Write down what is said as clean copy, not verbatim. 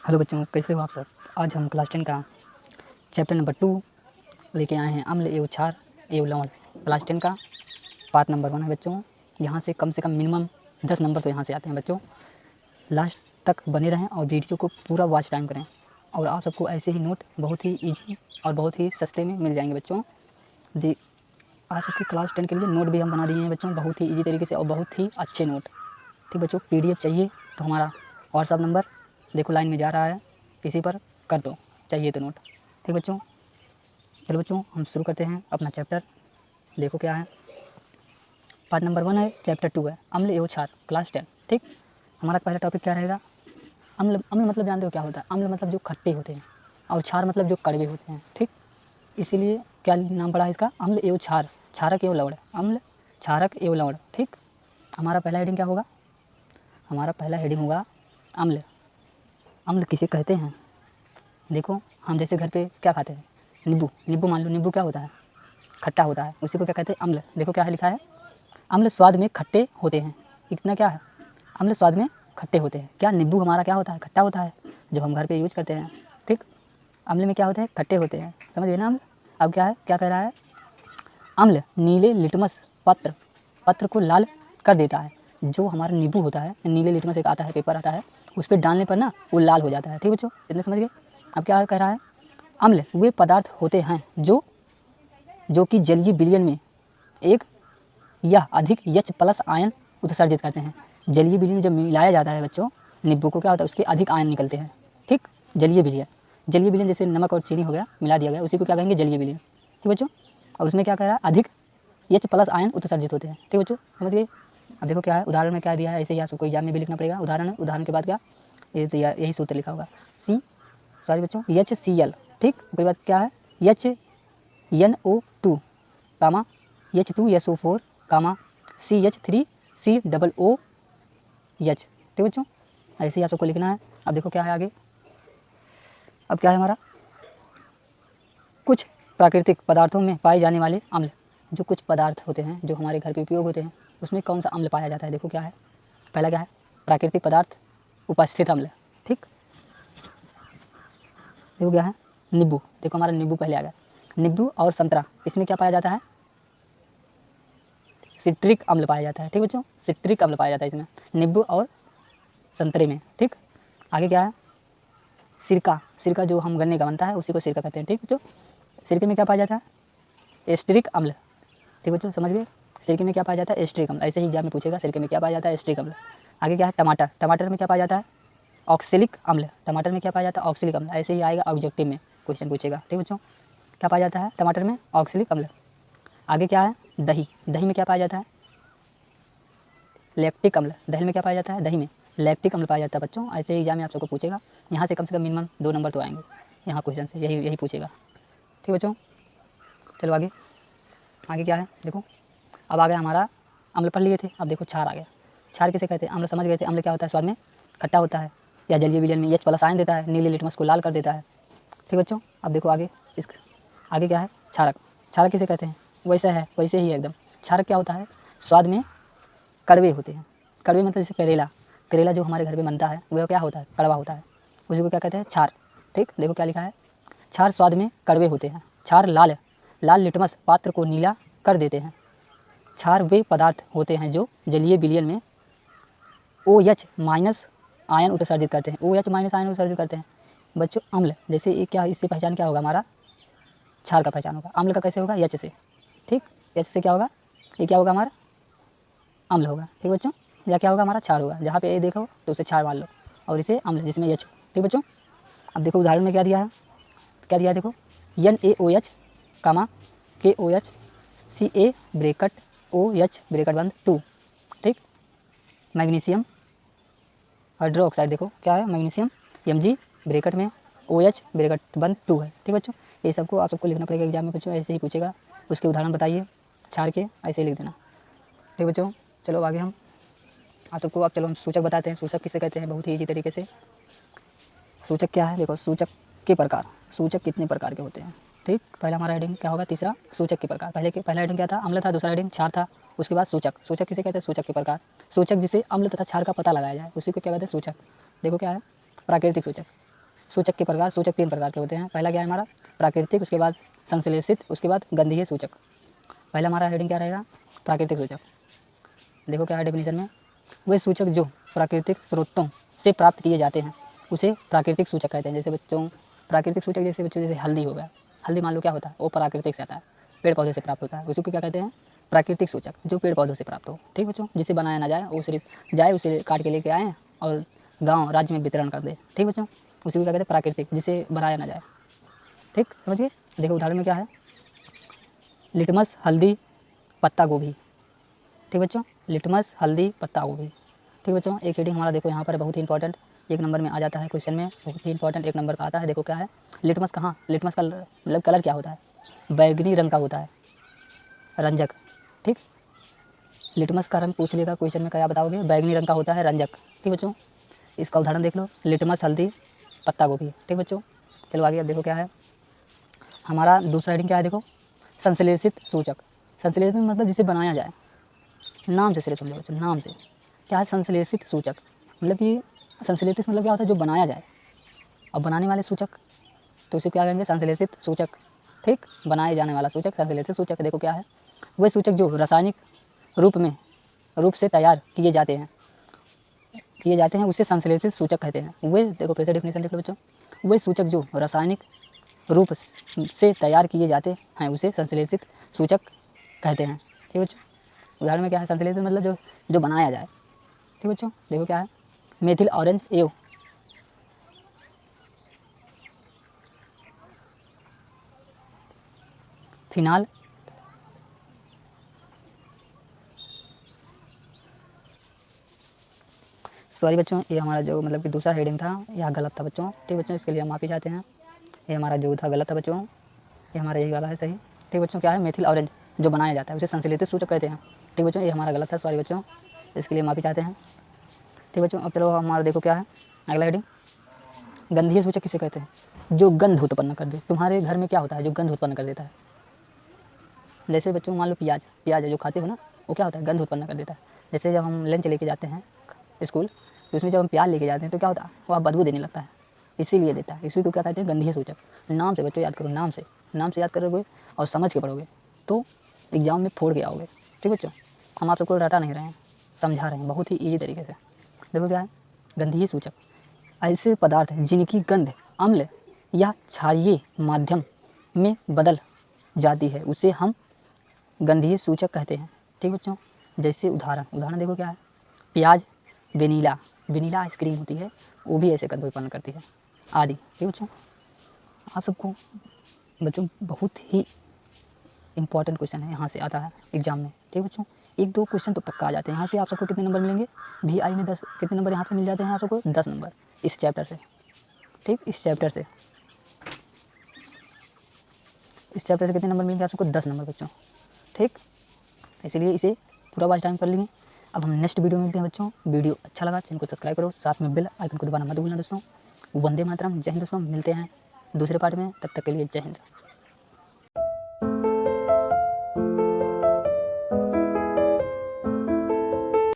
Hello बच्चों, कैसे हो आप सब। आज हम क्लास 10 का चैप्टर नंबर 2 लेके आए हैं, अम्ल एवं क्षार एवं लवण। क्लास 10 का पार्ट नंबर 1 है बच्चों। यहाँ से कम मिनिमम 10 नंबर तो यहाँ से आते हैं बच्चों। लास्ट तक बने रहें और वीडियो को पूरा वॉच टाइम करें, और आप सबको ऐसे ही नोट बहुत ही ईजी और बहुत ही सस्ते में मिल जाएंगे बच्चों। आज सबकी क्लास 10 के लिए नोट भी हम बना दिए हैं बच्चों, बहुत ही ईजी तरीके से और बहुत ही अच्छे नोट। ठीक बच्चों, PDF चाहिए तो हमारा व्हाट्सअप नंबर देखो लाइन में जा रहा है, इसी पर कर दो चाहिए तो नोट। ठीक बच्चों, चलो बच्चों हम शुरू करते हैं अपना चैप्टर। देखो क्या है, पार्ट नंबर 1 है, चैप्टर 2 है, अम्ल एवं क्षार, क्लास 10। ठीक, हमारा पहला टॉपिक क्या रहेगा। अम्ल अम्ल मतलब जानते हो क्या होता है। अम्ल मतलब जो खट्टे होते हैं, और क्षार मतलब जो कड़वे होते हैं। ठीक, इसीलिए क्या नाम पड़ा है इसका, अम्ल एवं क्षार, क्षारक एवं लवण। अम्ल, क्षारक एवं लवण। ठीक, हमारा पहला हेडिंग क्या होगा, हमारा पहला हेडिंग होगा अम्ल। अम्ल किसे कहते हैं। देखो, हम जैसे घर पे क्या खाते हैं, नींबू। नींबू मान लो, नींबू क्या होता है, खट्टा होता है, उसी को क्या कहते हैं, अम्ल। देखो क्या है लिखा है, अम्ल स्वाद में खट्टे होते हैं। इतना क्या है, अम्ल स्वाद में खट्टे होते हैं। क्या नींबू हमारा क्या होता है, खट्टा होता है, जो हम घर पे यूज करते हैं। ठीक, अम्ल में क्या होते हैं, खट्टे होते हैं, समझ गए ना अम्ल। अब क्या है, क्या कह रहा है, अम्ल नीले लिटमस पत्र को लाल कर देता है। जो हमारा नींबू होता है, नीले लिटमस एक आता है, पेपर आता है, उस पर डालने पर ना वो लाल हो जाता है। ठीक बच्चों, इतने समझ गए। अब क्या कह रहा है, अम्ल वे पदार्थ होते हैं जो कि जलीय विलयन में एक या अधिक H+ आयन उत्सर्जित करते हैं। जलीय विलयन जब मिलाया जाता है बच्चों नींबू को, क्या होता है, उसके अधिक आयन निकलते हैं। ठीक, जलीय विलयन, जलीय विलयन जैसे नमक और चीनी हो गया, मिला दिया गया, उसी को क्या कहेंगे, जलीय विलयन। ठीक बच्चों, और उसमें क्या कह रहा है, अधिक H+ आयन उत्सर्जित होते हैं। ठीक बच्चों, समझ गए। अब देखो क्या है, उदाहरण में क्या दिया है, ऐसे ही आपको एग्जाम में भी लिखना पड़ेगा। उदाहरण के बाद क्या, ये तो यही सूत्र लिखा होगा, बच्चों HCl। ठीक, उसके बाद क्या है, HNO2 कामा H2SO4 कामा CH3COOH। ठीक बच्चों, ऐसे ही आप सबको लिखना है। अब देखो क्या है आगे, अब क्या है हमारा, कुछ प्राकृतिक पदार्थों में पाए जाने वाले अम्ल। जो कुछ पदार्थ होते हैं जो हमारे घर पे उपयोग होते हैं, उसमें कौन सा अम्ल पाया जाता है। देखो क्या है, पहला क्या है, प्राकृतिक पदार्थ उपस्थित अम्ल। ठीक, देखो क्या है, नींबू। देखो हमारा नींबू पहले आ गया, नींबू और संतरा, इसमें क्या पाया जाता है, सिट्रिक अम्ल पाया जाता है। ठीक बच्चों, सिट्रिक अम्ल पाया जाता है इसमें, नींबू और संतरे में। ठीक, आगे क्या है, सिरका जो हम गन्ने का बनता है उसी को सिरका कहते हैं। ठीक बच्चों, सिरके में क्या पाया जाता है, एस्ट्रिक अम्ल। ठीक बच्चों, समझ गए, सिरके में क्या पाया जाता है, एस्ट्रिक अम्ल। ऐसे ही एग्जाम में पूछेगा, सिरके में क्या पाया जाता है, एस्ट्रिक अम्ल। आगे क्या है, टमाटर में क्या पाया जाता है, ऑक्सिलिक अम्ल। टमाटर में क्या पाया जाता है, ऑक्सिलिक अम्ल। ऐसे ही आएगा ऑब्जेक्टिव में क्वेश्चन पूछेगा। ठीक बच्चों, क्या पाया जाता है टमाटर में, ऑक्सिलिक अम्ल। आगे क्या है, दही में क्या पाया जाता है, लैक्टिक अम्ल। दही में क्या पाया जाता है, दही में लैक्टिक अम्ल पाया जाता है बच्चों। ऐसे ही एग्जाम में आप सबको पूछेगा, यहाँ से कम मिनिमम 2 नंबर तो आएंगे, यहाँ क्वेश्चन से यही पूछेगा। ठीक बच्चों, चलो आगे क्या है, देखो अब आ गया हमारा, अम्ल पढ़ लिए थे, अब देखो क्षार आ गया। क्षार किसे कहते हैं, अम्ल समझ गए थे, अम्ल क्या होता है, स्वाद में खट्टा होता है, या जलीय विलयन में H+ आयन देता है, नीले लिटमस को लाल कर देता है। ठीक बच्चों, अब देखो आगे आगे क्या है, क्षारक किसे कहते हैं, वैसे ही एकदम। क्षारक क्या होता है, स्वाद में कड़वे होते हैं। कड़वे मतलब जैसे करेला जो हमारे घर में बनता है वह क्या होता है, कड़वा होता है, उसी को क्या कहते हैं, क्षार। ठीक, देखो क्या लिखा है, क्षार स्वाद में कड़वे होते हैं। क्षार लाल लिटमस पात्र को नीला कर देते हैं। क्षार वे पदार्थ होते हैं जो जलीय विलयन में OH- आयन उत्सर्जित करते हैं। OH- आयन उत्सर्जित करते हैं बच्चों। अम्ल जैसे ये क्या, इससे पहचान क्या होगा हमारा, क्षार का पहचान होगा। अम्ल का कैसे होगा, H से। ठीक, H से क्या होगा, ये क्या होगा हमारा, अम्ल होगा। ठीक बच्चों, या क्या होगा हमारा, क्षार होगा। जहाँ पे ए देखो तो उसे क्षार मान लो, और इसे अम्ल जिसमें H। ठीक बच्चों, अब देखो उदाहरण में क्या दिया है, देखो NaOH कामा KOH Ca bracket OH bracket बंद 2। ठीक, मैग्नीशियम हाइड्रोक्साइड, देखो क्या है, मैग्नीशियम Mg ब्रैकेट में OH ब्रैकेट बंद 2 है। ठीक बच्चों, ये सबको आप सबको लिखना पड़ेगा एग्जाम में बच्चों, ऐसे ही पूछेगा। उसके उदाहरण बताइए क्षार के, ऐसे ही लिख देना। ठीक बच्चों, चलो आगे हम आप सबको, अब चलो हम सूचक बताते हैं। सूचक किसे कहते हैं, बहुत ही ईजी तरीके से। सूचक क्या है, देखो सूचक के प्रकार, सूचक कितने प्रकार के होते हैं। ठीक, पहला हमारा हेडिंग क्या होगा, तीसरा सूचक के प्रकार। पहला हेडिंग क्या था, अम्ल था, दूसरा हेडिंग क्षार था, उसके बाद सूचक किसे कहते हैं, सूचक के प्रकार। सूचक जिसे अम्ल तथा क्षार का पता लगाया जाए उसी को क्या कहते हैं, सूचक। देखो क्या है, प्राकृतिक सूचक, सूचक के प्रकार, सूचक 3 प्रकार के होते हैं। पहला क्या है हमारा प्राकृतिक, उसके बाद संश्लेषित, उसके बाद गंधीय सूचक। पहला हमारा हेडिंग क्या रहेगा, प्राकृतिक सूचक। देखो क्या है डेफिनेशन में, वे सूचक जो प्राकृतिक स्रोतों से प्राप्त किए जाते हैं उसे प्राकृतिक सूचक कहते हैं। जैसे बच्चों प्राकृतिक सूचक जैसे बच्चों जैसे हल्दी हो गया, हल्दी मान लो क्या होता है, वो प्राकृतिक से आता है, पेड़ पौधे से प्राप्त होता है, उसी को क्या कहते हैं प्राकृतिक सूचक, जो पेड़ पौधों से प्राप्त हो। ठीक बच्चों, जिसे बनाया ना जाए, वो सिर्फ जाए उसे काट के लेके आए और गाँव राज्य में वितरण कर दे। ठीक बच्चों, उसी को क्या कहते हैं प्राकृतिक, जिसे बनाया ना जाए। ठीक समझिए, देखो उदाहरण में क्या है, लिटमस, हल्दी, पत्ता गोभी। ठीक बच्चों, लिटमस, हल्दी, पत्ता गोभी। ठीक बच्चों, एक हेडिंग हमारा देखो यहाँ पर बहुत ही इंपॉर्टेंट, 1 नंबर में आ जाता है क्वेश्चन में, बहुत ही इंपॉर्टेंट 1 नंबर का आता है। देखो क्या है, लिटमस कहाँ, लिटमस का मतलब कलर क्या होता है, बैगनी रंग का होता है, रंजक। ठीक, लिटमस का रंग पूछ लेगा क्वेश्चन में, क्या बताओगे, बैगनी रंग का होता है, रंजक। ठीक बच्चों, इसका उदाहरण देख लो, लिटमस, हल्दी, पत्ता गोभी। ठीक बच्चों, चलो आगे अब देखो क्या है हमारा दूसरा हेडिंग क्या है, देखो संश्लेषित सूचक। संश्लेषित मतलब जिसे बनाया जाए, नाम से सिर्फ समझो बच्चों, नाम से क्या है संश्लेषित सूचक, मतलब कि संश्लेषित मतलब क्या होता है, जो बनाया जाए, और बनाने वाले सूचक तो उसे क्या कहेंगे संश्लेषित सूचक। ठीक, बनाए जाने वाला सूचक संश्लेषित सूचक। देखो क्या है, वे सूचक जो रासायनिक रूप से तैयार किए जाते हैं उसे संश्लेषित सूचक कहते हैं। वे देखो फिर से डेफिनेशन देख लो बच्चों, वे सूचक जो रासायनिक रूप से तैयार किए जाते हैं उसे संश्लेषित सूचक कहते हैं। ठीक बच्चों, उदाहरण में क्या है संश्लेषित मतलब जो बनाया जाए। ठीक बच्चों, देखो क्या है, मेथिल ऑरेंज एव फिनाल सॉरी बच्चों, ये हमारा जो मतलब कि दूसरा हेडिंग था यह गलत था बच्चों। ठीक बच्चों, इसके लिए हम माफ़ी चाहते हैं, ये हमारा जो था गलत था बच्चों, ये हमारा यही वाला है सही। ठीक बच्चों, क्या है मेथिल ऑरेंज जो बनाया जाता है उसे संश्लेषित सूचक कहते हैं। ठीक बच्चों, ये हमारा गलत था, सॉरी बच्चों, इसके लिए माफ़ी चाहते हैं। ठीक बच्चों, अब चलो हमारा देखो क्या है अगला हेडिंग, गंधीय सूचक किसे कहते हैं, जो गंध उत्पन्न कर दे। तुम्हारे घर में क्या होता है जो गंध उत्पन्न कर देता है, जैसे बच्चों मान लो प्याज है जो खाते हो ना, वो क्या होता है गंध उत्पन्न कर देता है। जैसे जब हम लंच लेके जाते हैं स्कूल, तो उसमें जब हम प्याज लेके जाते हैं तो क्या होता है, वो बदबू देने लगता है, इसीलिए देता है। इसी को क्या कहते हैं गंधीय सूचक। नाम से बच्चों याद करो, नाम से याद करोगे और समझ के पढ़ोगे तो एग्जाम में फोड़ के आओगे। ठीक बच्चों, हम आप सबको रटा नहीं रहे हैं, समझा रहे हैं बहुत ही ईजी तरीके से। देखो क्या है गंधीय सूचक, ऐसे पदार्थ हैं जिनकी गंध अम्ल या क्षारीय माध्यम में बदल जाती है उसे हम गंधीय सूचक कहते हैं। ठीक बच्चों, जैसे उदाहरण देखो क्या है, प्याज, वेनिला आइसक्रीम होती है वो भी ऐसे गंध उत्पन्न करती है आदि। ठीक बच्चों, आप सबको बच्चों बहुत ही इंपॉर्टेंट क्वेश्चन है, यहाँ से आता है एग्जाम में। ठीक बच्चों, 1-2 क्वेश्चन तो पक्का आ जाते हैं यहाँ से। आप सबको कितने नंबर मिलेंगे, VI में 10 कितने नंबर यहाँ पे मिल जाते हैं आप सबको, 10 नंबर इस चैप्टर से। ठीक, इस चैप्टर से कितने नंबर मिलेंगे आप सबको, 10 नंबर बच्चों। ठीक, इसलिए इसे पूरा वाच टाइम कर लेंगे। अब हम नेक्स्ट वीडियो में मिलते हैं बच्चों। वीडियो अच्छा लगा चैनल को सब्सक्राइब करो, साथ में बेल आइकन को दबाना मत भूलना दोस्तों। वंदे मातरम, जय हिंद दोस्तों, मिलते हैं दूसरे पार्ट में, तब तक के लिए जय हिंद।